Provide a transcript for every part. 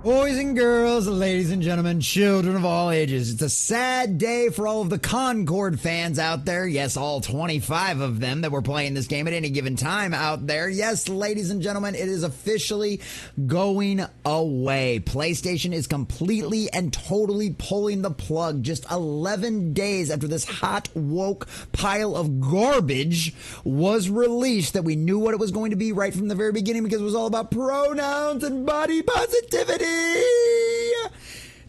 Boys and girls, ladies and gentlemen, children of all ages, it's a sad day for all of the Concord fans out there. Yes, all 25 of them that were playing this game at any given time out there. Yes, ladies and gentlemen, it is officially going away. PlayStation is completely and totally pulling the plug just 11 days after this hot, woke pile of garbage was released that we knew what it was going to be right from the very beginning because it was all about pronouns and body positivity.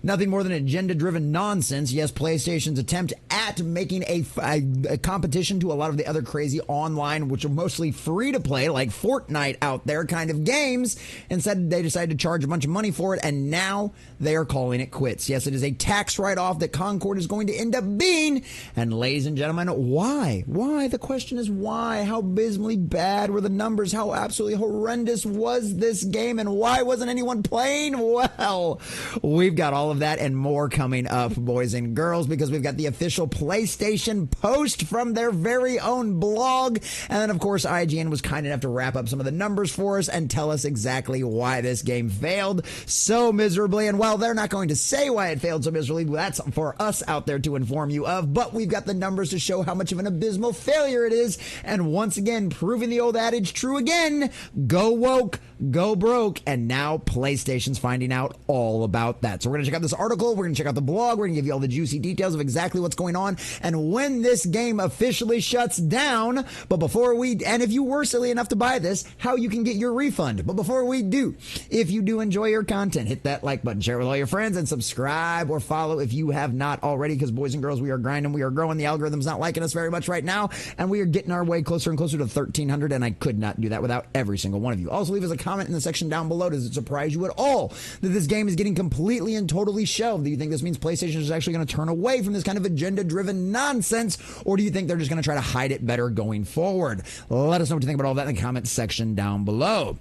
Nothing more than agenda-driven nonsense. Yes, PlayStation's attempt at making a competition to a lot of the other crazy online, which are mostly free-to-play, like Fortnite out there kind of games. Instead, they decided to charge a bunch of money for it, and now they are calling it quits. Yes, it is a tax write-off that Concord is going to end up being. And ladies and gentlemen, why? Why? The question is why? How abysmally bad were the numbers? How absolutely horrendous was this game? And why wasn't anyone playing? Well, we've got all of that and more coming up, boys and girls, because we've got the official PlayStation post from their very own blog. And then, of course, IGN was kind enough to wrap up some of the numbers for us and tell us exactly why this game failed so miserably. And while they're not going to say why it failed so miserably, that's for us out there to inform you of. But we've got the numbers to show how much of an abysmal failure it is. And once again, proving the old adage true again, go woke, go broke. And now PlayStation's finding out all about that. So we're going to check out this article, we're going to check out the blog, we're going to give you all the juicy details of exactly what's going on and when this game officially shuts down. But before and if you were silly enough to buy this, how you can get your refund. But before we do, if you do enjoy your content, hit that like button, share it with all your friends, and subscribe or follow if you have not already, because boys and girls, we are grinding, we are growing, the algorithm's not liking us very much right now, and we are getting our way closer and closer to 1,300, and I could not do that without every single one of you. Also, leave us a comment in the section down below. Does it surprise you at all that this game is getting completely and totally shelved? Do you think this means PlayStation is actually going to turn away from this kind of agenda-driven nonsense, or do you think they're just going to try to hide it better going forward? Let us know what you think about all that in the comment section down below.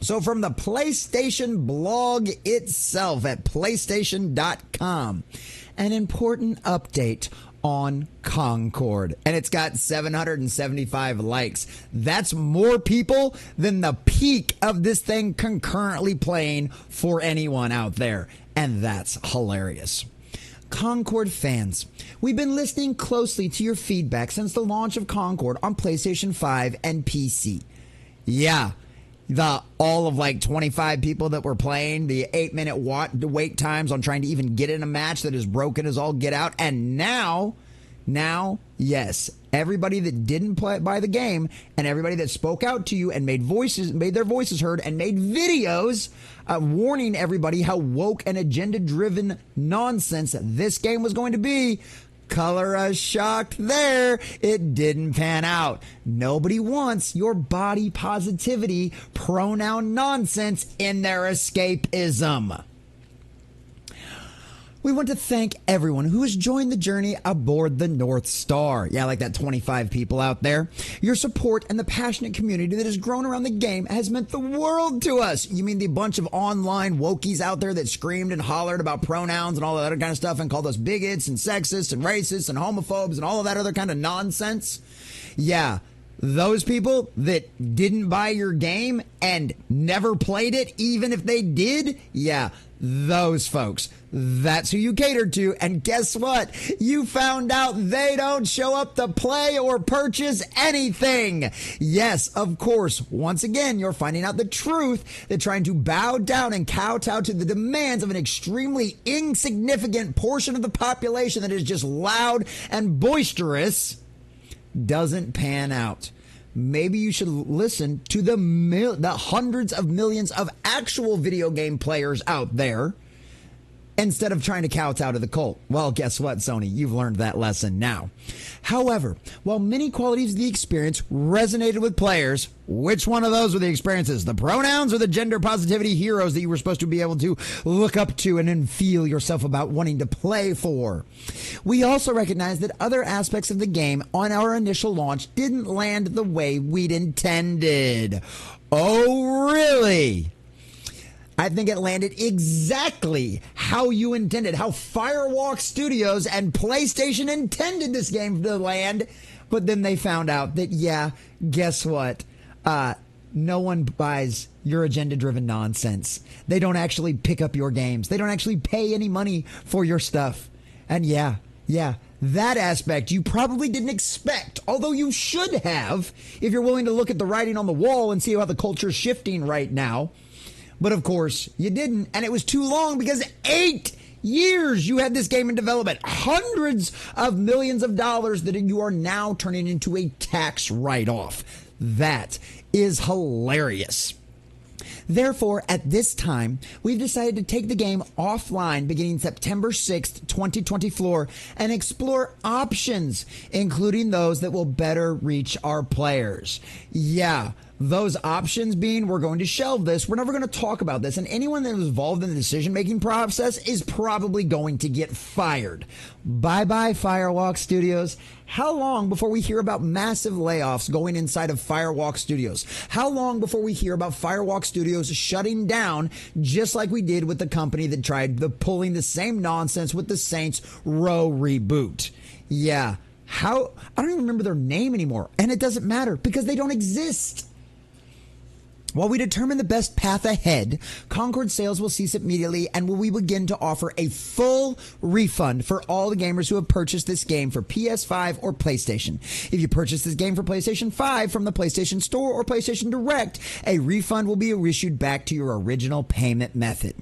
So from the PlayStation blog itself at PlayStation.com, an important update on Concord, and it's got 775 likes. That's more people than the peak of this thing concurrently playing for anyone out there, and that's hilarious. Concord fans, we've been listening closely to your feedback since the launch of Concord on PlayStation 5 and PC. Yeah, all of like 25 people that were playing, the 8-minute wait times on trying to even get in a match that is broken as all get out. And now, yes, everybody that didn't buy the game and everybody that spoke out to you and made their voices heard and made videos warning everybody how woke and agenda-driven nonsense this game was going to be. Color us shocked there. It didn't pan out. Nobody wants your body positivity, pronoun nonsense in their escapism. We want to thank everyone who has joined the journey aboard the North Star. Yeah, like that 25 people out there. Your support and the passionate community that has grown around the game has meant the world to us. You mean the bunch of online wokies out there that screamed and hollered about pronouns and all that other kind of stuff and called us bigots and sexists and racists and homophobes and all of that other kind of nonsense? Yeah. Those people that didn't buy your game and never played it, even if they did, yeah, those folks. That's who you catered to. And guess what? You found out they don't show up to play or purchase anything. Yes, of course. Once again, you're finding out the truth that trying to bow down and kowtow to the demands of an extremely insignificant portion of the population that is just loud and boisterous doesn't pan out. Maybe you should listen to the hundreds of millions of actual video game players out there instead of trying to kowtow to the cult. Well, guess what, Sony? You've learned that lesson now. However, while many qualities of the experience resonated with players, which one of those were the experiences? The pronouns or the gender positivity heroes that you were supposed to be able to look up to and then feel yourself about wanting to play for? We also recognize that other aspects of the game on our initial launch didn't land the way we'd intended. Oh, really? I think it landed exactly how you intended, how Firewalk Studios and PlayStation intended this game to land. But then they found out that, yeah, guess what? no one buys your agenda-driven nonsense. They don't actually pick up your games. They don't actually pay any money for your stuff. And yeah, that aspect you probably didn't expect, although you should have if you're willing to look at the writing on the wall and see how the culture's shifting right now. But of course, you didn't, and it was too long because 8 years you had this game in development. Hundreds of millions of dollars that you are now turning into a tax write-off. That is hilarious. Therefore, at this time, we've decided to take the game offline beginning September 6th, 2024, and explore options, including those that will better reach our players. Yeah, those options being we're going to shelve this. We're never going to talk about this. And anyone that was involved in the decision-making process is probably going to get fired. Bye-bye, Firewalk Studios. How long before we hear about massive layoffs going inside of Firewalk Studios? How long before we hear about Firewalk Studios shutting down, just like we did with the company that tried pulling the same nonsense with the Saints Row reboot? Yeah. I don't even remember their name anymore. And it doesn't matter because they don't exist. While we determine the best path ahead, Concord sales will cease immediately and we begin to offer a full refund for all the gamers who have purchased this game for PS5 or PlayStation. If you purchase this game for PlayStation 5 from the PlayStation Store or PlayStation Direct, a refund will be issued back to your original payment method.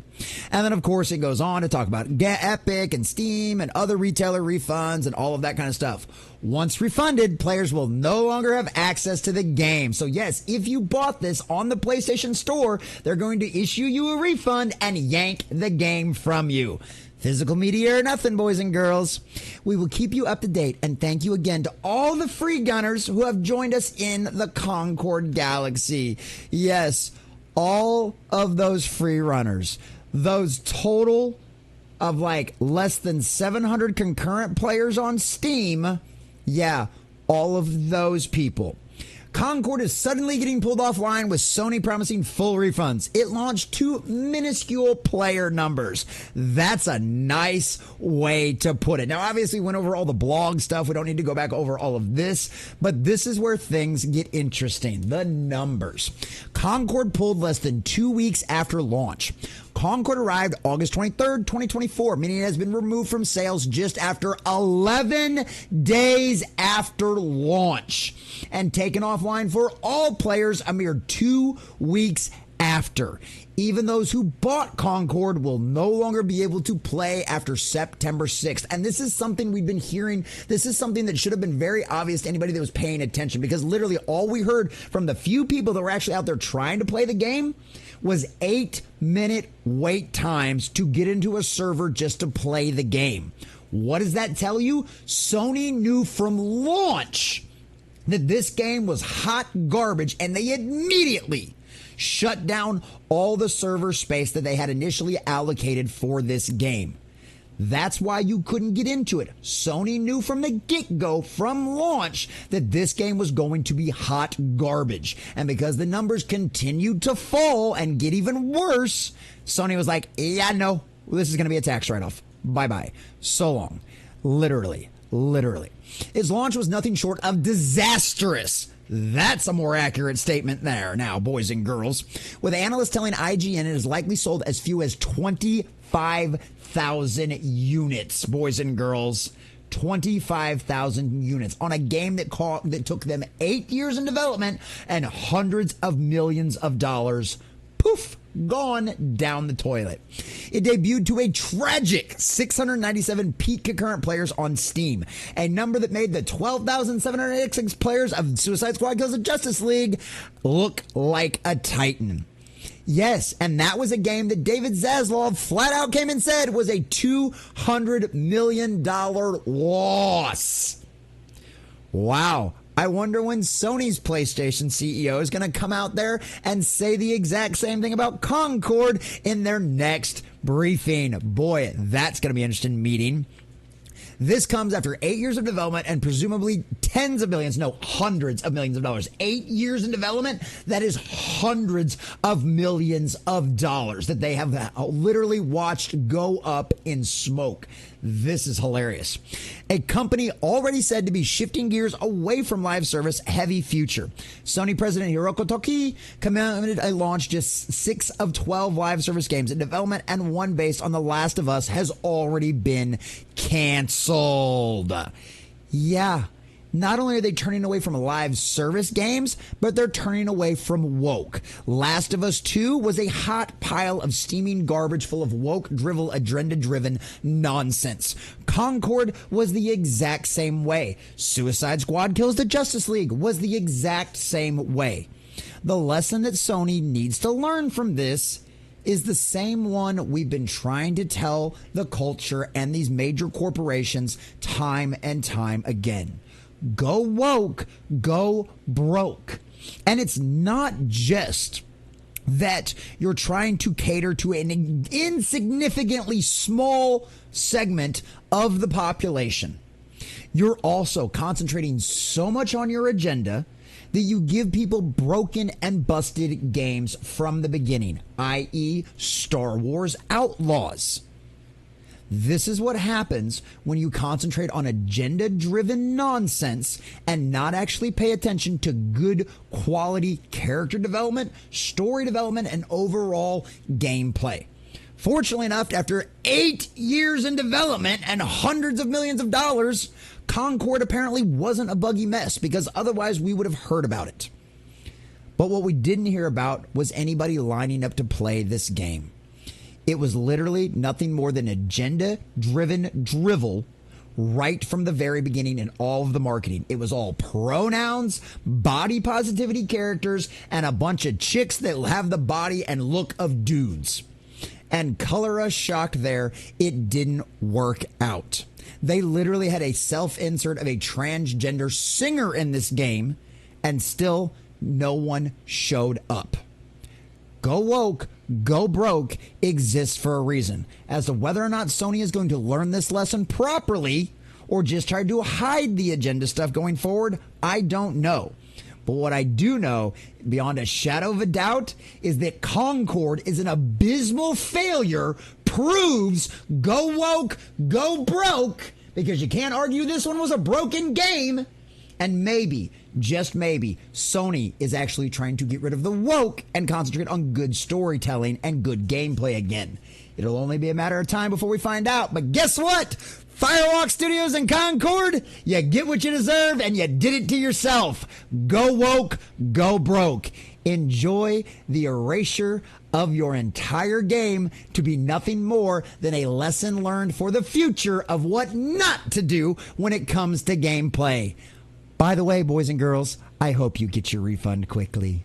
And then, of course, it goes on to talk about Epic and Steam and other retailer refunds and all of that kind of stuff. Once refunded, players will no longer have access to the game. So yes, if you bought this on the PlayStation Store, they're going to issue you a refund and yank the game from you. Physical media or nothing, boys and girls. We will keep you up to date, and thank you again to all the free gunners who have joined us in the Concord Galaxy. Yes, all of those free runners, those total of like less than 700 concurrent players on Steam. Yeah, all of those people. Concord is suddenly getting pulled offline with Sony promising full refunds. It launched to minuscule player numbers. That's a nice way to put it. Now, obviously, we went over all the blog stuff. We don't need to go back over all of this, but this is where things get interesting. The numbers. Concord pulled less than 2 weeks after launch. Concord arrived August 23rd, 2024, meaning it has been removed from sales just after 11 days after launch and taken offline for all players a mere 2 weeks after. Even those who bought Concord will no longer be able to play after September 6th. And this is something we've been hearing. This is something that should have been very obvious to anybody that was paying attention, because literally all we heard from the few people that were actually out there trying to play the game was 8-minute wait times to get into a server just to play the game. What does that tell you? Sony knew from launch that this game was hot garbage, and they immediately shut down all the server space that they had initially allocated for this game. That's why you couldn't get into it. Sony knew from the get-go, from launch, that this game was going to be hot garbage. And because the numbers continued to fall and get even worse, Sony was like, yeah, no, this is going to be a tax write-off. Bye-bye. So long. Literally. Its launch was nothing short of disastrous. That's a more accurate statement there now, boys and girls. With analysts telling IGN it is likely sold as few as 25,000 units, boys and girls. 25,000 units on a game that took them 8 years in development and hundreds of millions of dollars. Poof, gone down the toilet. It debuted to a tragic 697 peak concurrent players on Steam, a number that made the 12,786 players of Suicide Squad Kills the Justice League look like a titan. Yes, and that was a game that David Zaslav flat out came and said was a $200 million loss. Wow. I wonder when Sony's PlayStation CEO is going to come out there and say the exact same thing about Concord in their next briefing. Boy, that's going to be an interesting meeting. This comes after 8 years of development and presumably tens of millions, no, hundreds of millions of dollars. 8 years in development, that is hundreds of millions of dollars that they have literally watched go up in smoke. This is hilarious. A company already said to be shifting gears away from live service heavy future. Sony president Hiroki Toki commanded a launch just 6 of 12 live service games in development, and one based on The Last of Us has already been canceled. Yeah. Not only are they turning away from live service games, but they're turning away from woke. Last of Us 2 was a hot pile of steaming garbage full of woke, drivel, agenda-driven nonsense. Concord was the exact same way. Suicide Squad Kills the Justice League was the exact same way. The lesson that Sony needs to learn from this is the same one we've been trying to tell the culture and these major corporations time and time again. Go woke, go broke. And it's not just that you're trying to cater to an insignificantly small segment of the population. You're also concentrating so much on your agenda that you give people broken and busted games from the beginning, i.e. Star Wars Outlaws. This is what happens when you concentrate on agenda-driven nonsense and not actually pay attention to good quality character development, story development, and overall gameplay. Fortunately enough, after 8 years in development and hundreds of millions of dollars, Concord apparently wasn't a buggy mess, because otherwise we would have heard about it. But what we didn't hear about was anybody lining up to play this game. It was literally nothing more than agenda-driven drivel right from the very beginning in all of the marketing. It was all pronouns, body positivity characters, and a bunch of chicks that have the body and look of dudes. And color us shocked there, it didn't work out. They literally had a self-insert of a transgender singer in this game, and still no one showed up. Go woke, go broke exists for a reason. As to whether or not Sony is going to learn this lesson properly or just try to hide the agenda stuff going forward, I don't know. But what I do know, beyond a shadow of a doubt, is that Concord is an abysmal failure, proves go woke, go broke, because you can't argue this one was a broken game. And maybe, just maybe, Sony is actually trying to get rid of the woke and concentrate on good storytelling and good gameplay again. It'll only be a matter of time before we find out. But guess what? Firewalk Studios in Concord, you get what you deserve, and you did it to yourself. Go woke, go broke. Enjoy the erasure of your entire game to be nothing more than a lesson learned for the future of what not to do when it comes to gameplay. By the way, boys and girls, I hope you get your refund quickly.